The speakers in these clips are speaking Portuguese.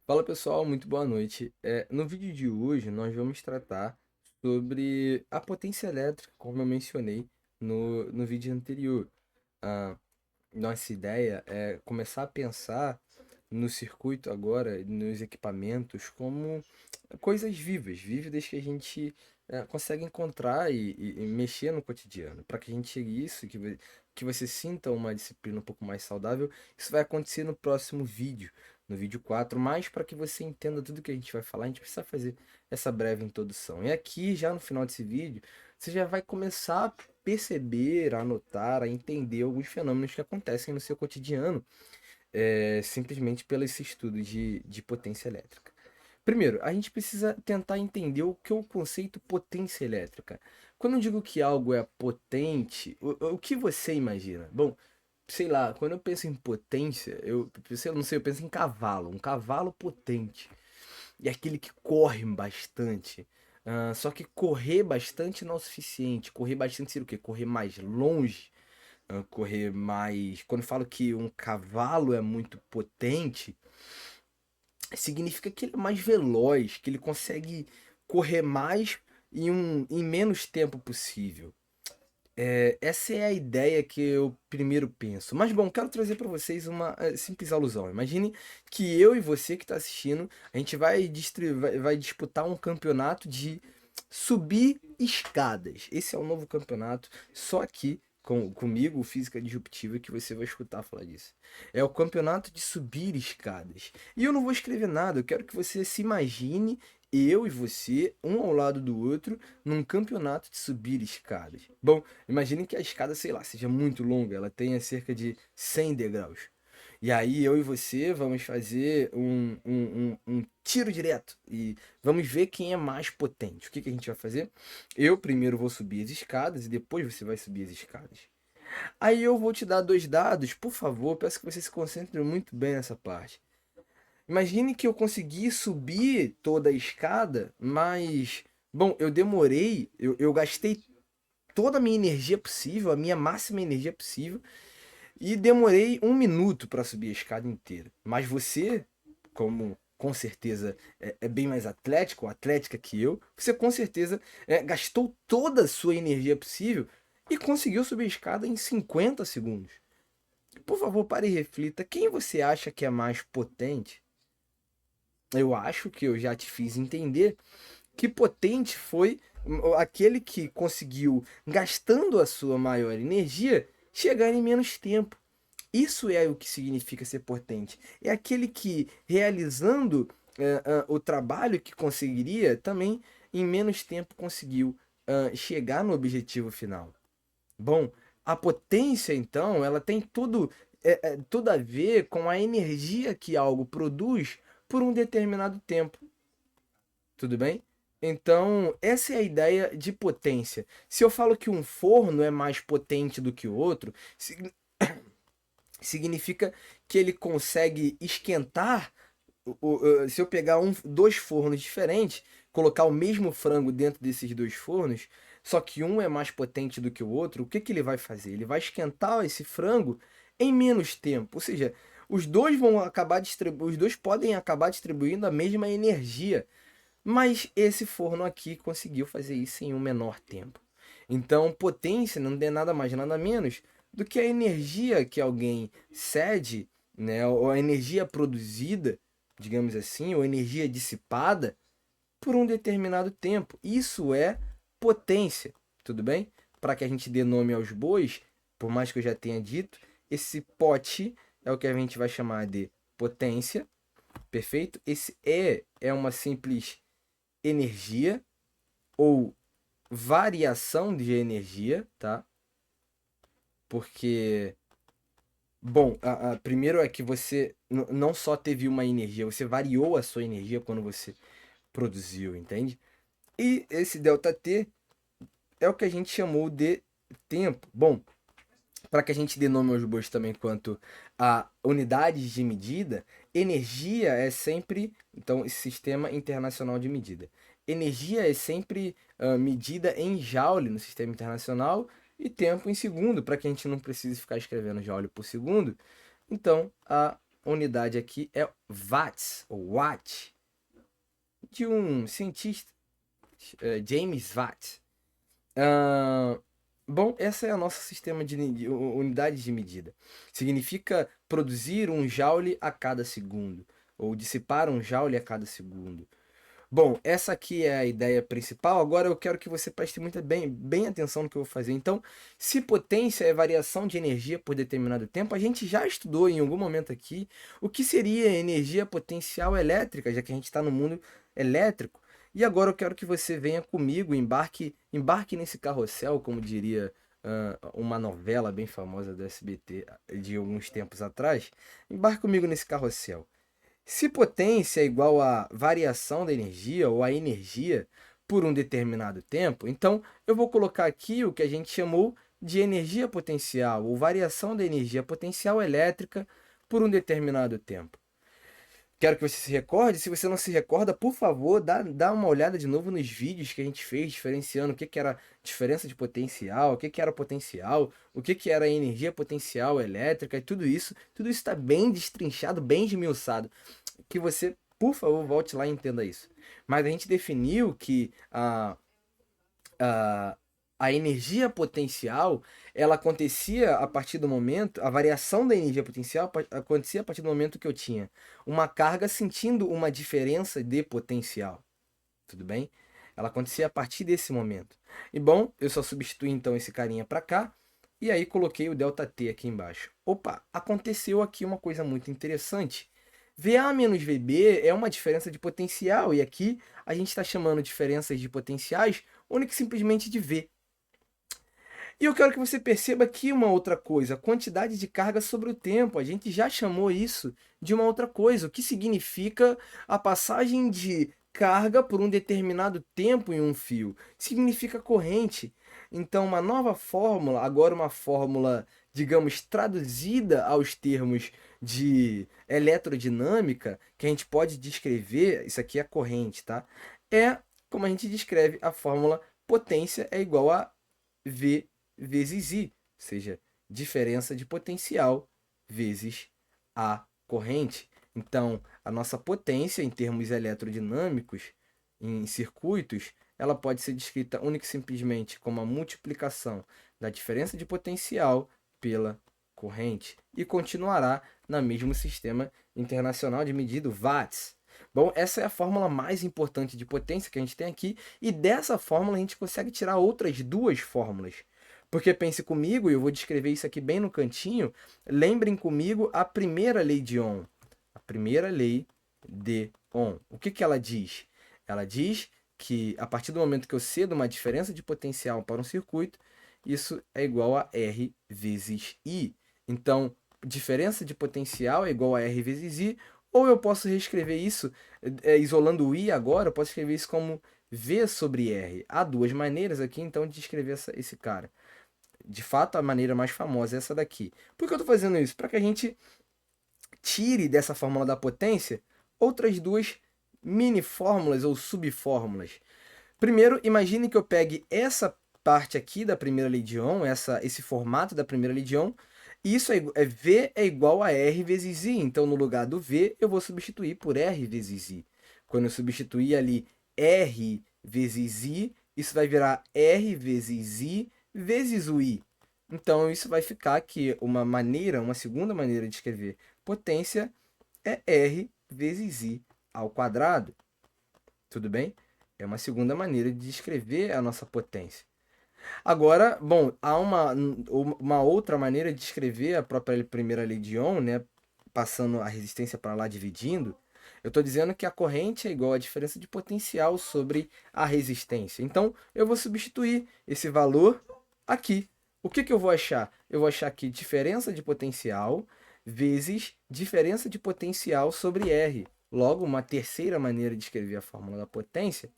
Fala pessoal, muito boa noite. No vídeo de hoje nós vamos tratar sobre a potência elétrica, como eu mencionei no vídeo anterior. A nossa ideia é começar a pensar no circuito agora, nos equipamentos, como coisas vivas, vívidas que a gente consegue encontrar e mexer no cotidiano. Para que a gente chegue a isso, que você sinta uma disciplina um pouco mais saudável, isso vai acontecer no próximo vídeo, no vídeo 4. Mas para que você entenda tudo que a gente vai falar, a gente precisa fazer essa breve introdução. E aqui, já no final desse vídeo, você já vai começar a perceber, a anotar, a entender alguns fenômenos que acontecem no seu cotidiano, simplesmente pelo esse estudo de potência elétrica. Primeiro, a gente precisa tentar entender o que é o conceito potência elétrica. Quando eu digo que algo é potente, o que você imagina? Bom, sei lá, quando eu penso em potência, eu não sei, eu penso em cavalo, um cavalo potente. E aquele que corre bastante. Só que correr bastante não é o suficiente. Correr bastante seria o quê? Correr mais longe, correr mais. Quando eu falo que um cavalo é muito potente, significa que ele é mais veloz, que ele consegue correr mais em menos tempo possível. Essa é a ideia que eu primeiro penso. Mas bom, quero trazer para vocês uma simples alusão. Imagine que eu e você que está assistindo, a gente vai disputar um campeonato de subir escadas. Esse é o novo campeonato, só que comigo, o Física Disruptiva, que você vai escutar falar disso. É o campeonato de subir escadas. E eu não vou escrever nada, eu quero que você se imagine eu e você, um ao lado do outro, num campeonato de subir escadas. Bom, imagine que a escada, sei lá, seja muito longa, ela tenha cerca de 100 degraus. E aí eu e você vamos fazer um tiro direto e vamos ver quem é mais potente. O que a gente vai fazer? Eu primeiro vou subir as escadas e depois você vai subir as escadas. Aí eu vou te dar dois dados, por favor, peço que você se concentre muito bem nessa parte. Imagine que eu consegui subir toda a escada, mas, bom, eu gastei toda a minha energia possível, a minha máxima energia possível, e demorei 1 minuto para subir a escada inteira. Mas você, como com certeza é bem mais atlético, ou atlética que eu, você com certeza gastou toda a sua energia possível e conseguiu subir a escada em 50 segundos. Por favor, pare e reflita. Quem você acha que é mais potente? Eu acho que eu já te fiz entender que potente foi aquele que conseguiu, gastando a sua maior energia, chegar em menos tempo. Isso é o que significa ser potente. É aquele que, realizando o trabalho que conseguiria, também em menos tempo conseguiu chegar no objetivo final. Bom, a potência, então, ela tem tudo a ver com a energia que algo produz por um determinado tempo. Tudo bem? Então, essa é a ideia de potência. Se eu falo que um forno é mais potente do que o outro, significa que ele consegue esquentar. Se eu pegar dois fornos diferentes, colocar o mesmo frango dentro desses dois fornos, só que um é mais potente do que o outro, o que que ele vai fazer? Ele vai esquentar esse frango em menos tempo. Ou seja, os dois podem acabar distribuindo a mesma energia, mas esse forno aqui conseguiu fazer isso em um menor tempo. Então, potência não é nada mais, nada menos do que a energia que alguém cede, né, ou a energia produzida, digamos assim, ou energia dissipada por um determinado tempo. Isso é potência, tudo bem? Para que a gente dê nome aos bois, por mais que eu já tenha dito, esse pote é o que a gente vai chamar de potência, perfeito? Esse é uma simples energia ou variação de energia, tá? Porque, bom, primeiro é que você não só teve uma energia, você variou a sua energia quando você produziu, entende? E esse delta T é o que a gente chamou de tempo. Bom, para que a gente dê nome aos bois também quanto a unidades de medida, energia é sempre, então, esse sistema internacional de medida. Energia é sempre medida em joule no sistema internacional e tempo em segundo, para que a gente não precise ficar escrevendo joule por segundo. Então, unidade aqui é watts, ou watt, de um cientista, James Watt. Bom, essa é a nosso sistema de unidade de medida. Significa produzir um joule a cada segundo, ou dissipar um joule a cada segundo. Bom, essa aqui é a ideia principal. Agora eu quero que você preste bem atenção no que eu vou fazer. Então, se potência é variação de energia por determinado tempo, a gente já estudou em algum momento aqui o que seria energia potencial elétrica, já que a gente está no mundo elétrico. E agora eu quero que você venha comigo, embarque nesse carrossel, como diria uma novela bem famosa do SBT de alguns tempos atrás. Embarque comigo nesse carrossel. Se potência é igual a variação da energia ou a energia por um determinado tempo, então eu vou colocar aqui o que a gente chamou de energia potencial ou variação da energia potencial elétrica por um determinado tempo. Quero que você se recorde. Se você não se recorda, por favor, dá uma olhada de novo nos vídeos que a gente fez, diferenciando o que era diferença de potencial, o que era potencial, o que era energia potencial elétrica e tudo isso. Tudo isso está bem destrinchado, bem esmiuçado. Que você, por favor, volte lá e entenda isso. Mas a gente definiu que a energia potencial, ela acontecia a partir do momento, a variação da energia potencial acontecia a partir do momento que eu tinha uma carga sentindo uma diferença de potencial. Tudo bem? Ela acontecia a partir desse momento. E bom, eu só substituí então esse carinha para cá, e aí coloquei o ΔT aqui embaixo. Opa, aconteceu aqui uma coisa muito interessante. VA menos VB é uma diferença de potencial, e aqui a gente está chamando diferenças de potenciais única e simplesmente de V. E eu quero que você perceba aqui uma outra coisa, a quantidade de carga sobre o tempo. A gente já chamou isso de uma outra coisa, o que significa a passagem de carga por um determinado tempo em um fio. Significa corrente. Então, uma nova fórmula, agora uma fórmula, digamos, traduzida aos termos de eletrodinâmica, que a gente pode descrever, isso aqui é corrente, tá? É como a gente descreve a fórmula potência é igual a V vezes I, ou seja, diferença de potencial vezes a corrente. Então, a nossa potência em termos eletrodinâmicos, em circuitos, ela pode ser descrita única e simplesmente como a multiplicação da diferença de potencial pela corrente e continuará no mesmo sistema internacional de medida, watts. Bom, essa é a fórmula mais importante de potência que a gente tem aqui, e dessa fórmula a gente consegue tirar outras duas fórmulas. Porque pense comigo, e eu vou descrever isso aqui bem no cantinho, lembrem comigo a primeira lei de Ohm. A primeira lei de Ohm. O que ela diz? Ela diz que a partir do momento que eu cedo uma diferença de potencial para um circuito, isso é igual a R vezes I. Então, diferença de potencial é igual a R vezes I, ou eu posso reescrever isso, isolando o I agora, eu posso escrever isso como V sobre R. Há duas maneiras aqui, então, de escrever esse cara. De fato, a maneira mais famosa é essa daqui. Por que eu estou fazendo isso? Para que a gente tire dessa fórmula da potência outras duas mini fórmulas ou subfórmulas. Primeiro, imagine que eu pegue essa parte aqui da primeira lei de Ohm, esse formato da primeira lei de Ohm, e isso V é igual a R vezes I. Então, no lugar do V, eu vou substituir por R vezes I. Quando eu substituir ali R vezes I, isso vai virar R vezes I vezes o I. Então, isso vai ficar que uma segunda maneira de escrever potência é R vezes I ao quadrado. Tudo bem? É uma segunda maneira de descrever a nossa potência. Agora, bom, há uma outra maneira de escrever a própria primeira lei de Ohm, né? Passando a resistência para lá, dividindo. Eu estou dizendo que a corrente é igual à diferença de potencial sobre a resistência. Então, eu vou substituir esse valor aqui. O que eu vou achar? Eu vou achar que diferença de potencial vezes diferença de potencial sobre R. Logo, uma terceira maneira de escrever a fórmula da potência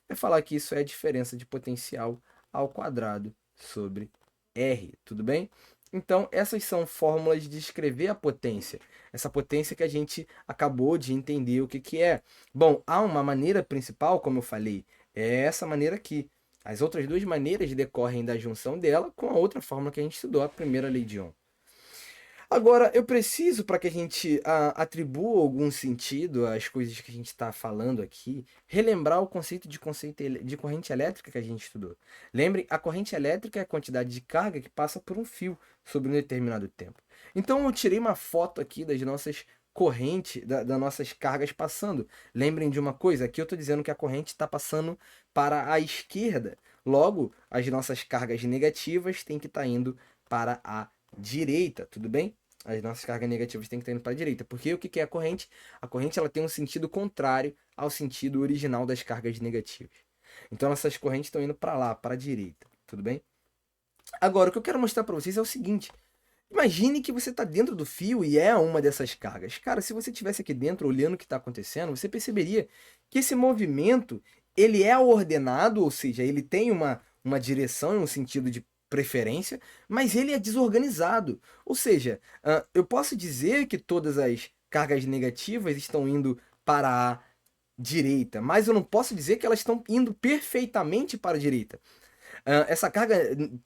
é falar que isso é a diferença de potencial ao quadrado sobre R. Tudo bem? Então, essas são fórmulas de escrever a potência. Essa potência que a gente acabou de entender o que é. Bom, há uma maneira principal, como eu falei, é essa maneira aqui. As outras duas maneiras decorrem da junção dela com a outra fórmula que a gente estudou, a primeira lei de Ohm. Agora, eu preciso, para que a gente atribua algum sentido às coisas que a gente está falando aqui, relembrar o conceito de corrente elétrica que a gente estudou. Lembrem, a corrente elétrica é a quantidade de carga que passa por um fio sobre um determinado tempo. Então, eu tirei uma foto aqui das nossas correntes, das nossas cargas passando. Lembrem de uma coisa, aqui eu estou dizendo que a corrente está passando para a esquerda. Logo, as nossas cargas negativas têm que estar indo para a direita, tudo bem? As nossas cargas negativas têm que estar indo para a direita. Porque o que é a corrente? A corrente ela tem um sentido contrário ao sentido original das cargas negativas. Então essas correntes estão indo para lá, para a direita. Tudo bem? Agora, o que eu quero mostrar para vocês é o seguinte. Imagine que você está dentro do fio e é uma dessas cargas. Cara, se você estivesse aqui dentro olhando o que está acontecendo, você perceberia que esse movimento ele é ordenado, ou seja, ele tem uma direção e um sentido de preferência, mas ele é desorganizado. Ou seja, eu posso dizer que todas as cargas negativas estão indo para a direita, mas eu não posso dizer que elas estão indo perfeitamente para a direita. Essa carga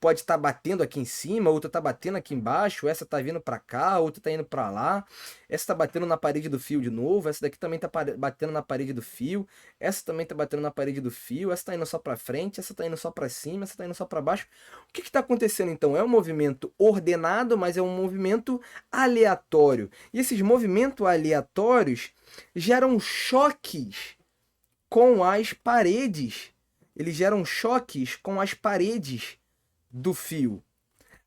pode estar batendo aqui em cima, outra está batendo aqui embaixo, essa está vindo para cá, outra está indo para lá, essa está batendo na parede do fio de novo, essa daqui também está batendo na parede do fio, essa também está batendo na parede do fio, essa está indo só para frente, essa está indo só para cima, essa está indo só para baixo. O que está acontecendo então? É um movimento ordenado, mas é um movimento aleatório. E esses movimentos aleatórios geram choques com as paredes. Eles geram choques com as paredes do fio.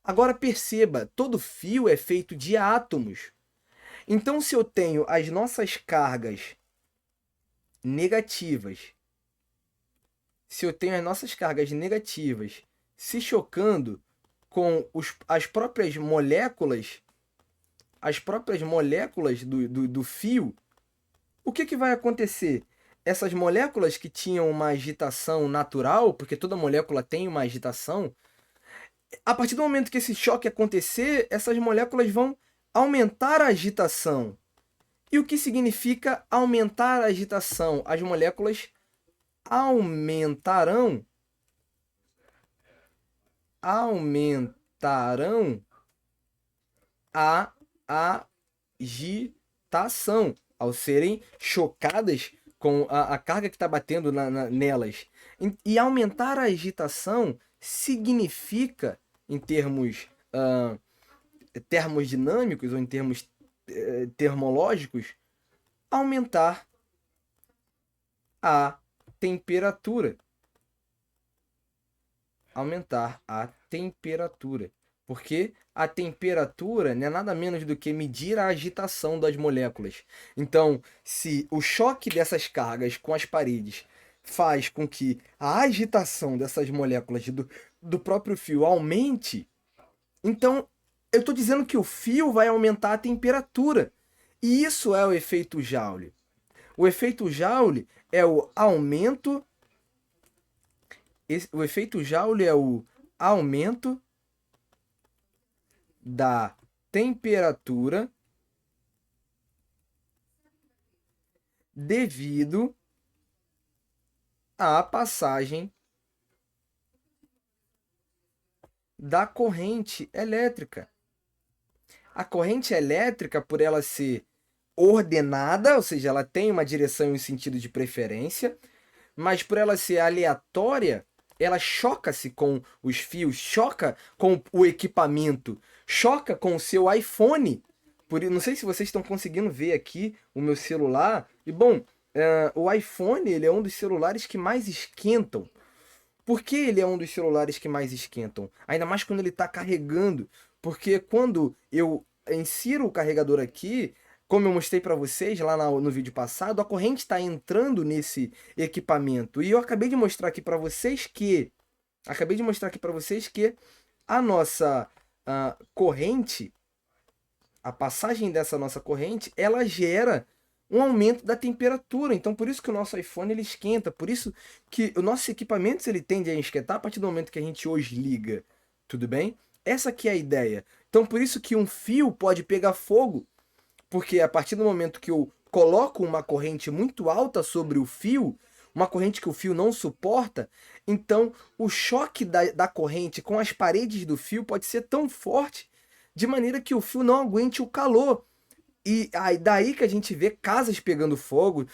Agora perceba, todo fio é feito de átomos. Então, se eu tenho as nossas cargas negativas, se chocando com as próprias moléculas do fio, o que vai acontecer? Essas moléculas que tinham uma agitação natural, porque toda molécula tem uma agitação, a partir do momento que esse choque acontecer, essas moléculas vão aumentar a agitação. E o que significa aumentar a agitação? As moléculas aumentarão a agitação ao serem chocadas com a carga que está batendo nelas. E aumentar a agitação significa, em termos termodinâmicos ou em termos termológicos, aumentar a temperatura. Aumentar a temperatura. Porque a temperatura não é nada menos do que medir a agitação das moléculas. Então, se o choque dessas cargas com as paredes faz com que a agitação dessas moléculas do próprio fio aumente, então eu estou dizendo que o fio vai aumentar a temperatura. E isso é o efeito Joule. O efeito Joule é o aumento. O efeito Joule é o aumento da temperatura devido à passagem da corrente elétrica. A corrente elétrica, por ela ser ordenada, ou seja, ela tem uma direção e um sentido de preferência, mas por ela ser aleatória, ela choca-se com os fios, choca com o equipamento, choca com o seu iPhone. Não sei se vocês estão conseguindo ver aqui o meu celular. E bom, o iPhone ele é um dos celulares que mais esquentam. Por que ele é um dos celulares que mais esquentam? Ainda mais quando ele está carregando. Porque quando eu insiro o carregador aqui, como eu mostrei para vocês lá no vídeo passado, a corrente está entrando nesse equipamento. E eu acabei de mostrar aqui para vocês que a nossa corrente, a passagem dessa nossa corrente, ela gera um aumento da temperatura. Então, por isso que o nosso iPhone ele esquenta. Por isso que os nossos equipamentos ele tende a esquentar a partir do momento que a gente os liga. Tudo bem? Essa aqui é a ideia. Então, por isso que um fio pode pegar fogo. Porque a partir do momento que eu coloco uma corrente muito alta sobre o fio, uma corrente que o fio não suporta, então o choque da corrente com as paredes do fio pode ser tão forte de maneira que o fio não aguente o calor. E aí daí que a gente vê casas pegando fogo,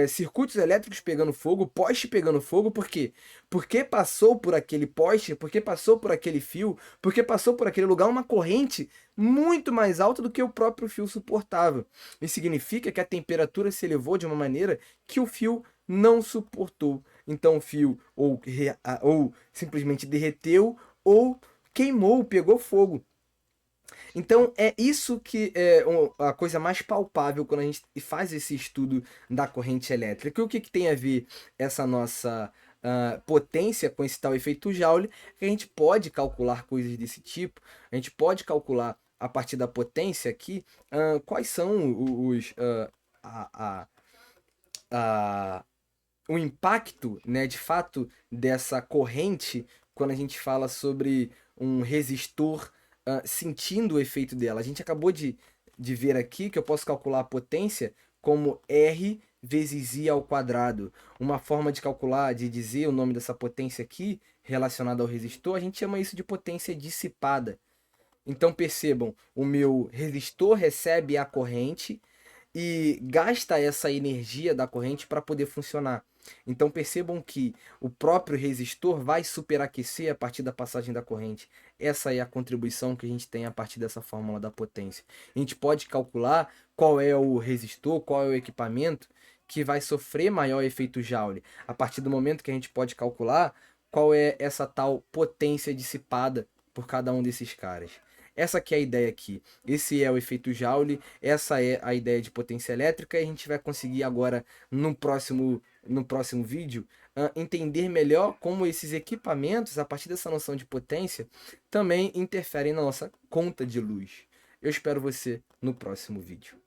circuitos elétricos pegando fogo, poste pegando fogo, por quê? Porque passou por aquele poste, porque passou por aquele fio, porque passou por aquele lugar uma corrente muito mais alta do que o próprio fio suportava. Isso significa que a temperatura se elevou de uma maneira que o fio não suportou. Então o fio ou simplesmente derreteu ou queimou, pegou fogo. Então, é isso que é a coisa mais palpável quando a gente faz esse estudo da corrente elétrica. E o que, que tem a ver essa nossa potência com esse tal efeito Joule? Que a gente pode calcular coisas desse tipo, a gente pode calcular a partir da potência aqui quais são a, a, o impacto, né, de fato, dessa corrente quando a gente fala sobre um resistor sentindo o efeito dela. A gente acabou de ver aqui que eu posso calcular a potência como R vezes I ao quadrado. Uma forma de calcular, de dizer o nome dessa potência aqui, relacionada ao resistor, a gente chama isso de potência dissipada. Então percebam, o meu resistor recebe a corrente e gasta essa energia da corrente para poder funcionar. Então percebam que o próprio resistor vai superaquecer a partir da passagem da corrente. Essa é a contribuição que a gente tem a partir dessa fórmula da potência. A gente pode calcular qual é o resistor, qual é o equipamento que vai sofrer maior efeito Joule. A partir do momento que a gente pode calcular qual é essa tal potência dissipada por cada um desses caras. Essa que é a ideia aqui. Esse é o efeito Joule, essa é a ideia de potência elétrica e a gente vai conseguir agora no próximo vídeo entender melhor como esses equipamentos, a partir dessa noção de potência, também interferem na nossa conta de luz. Eu espero você no próximo vídeo.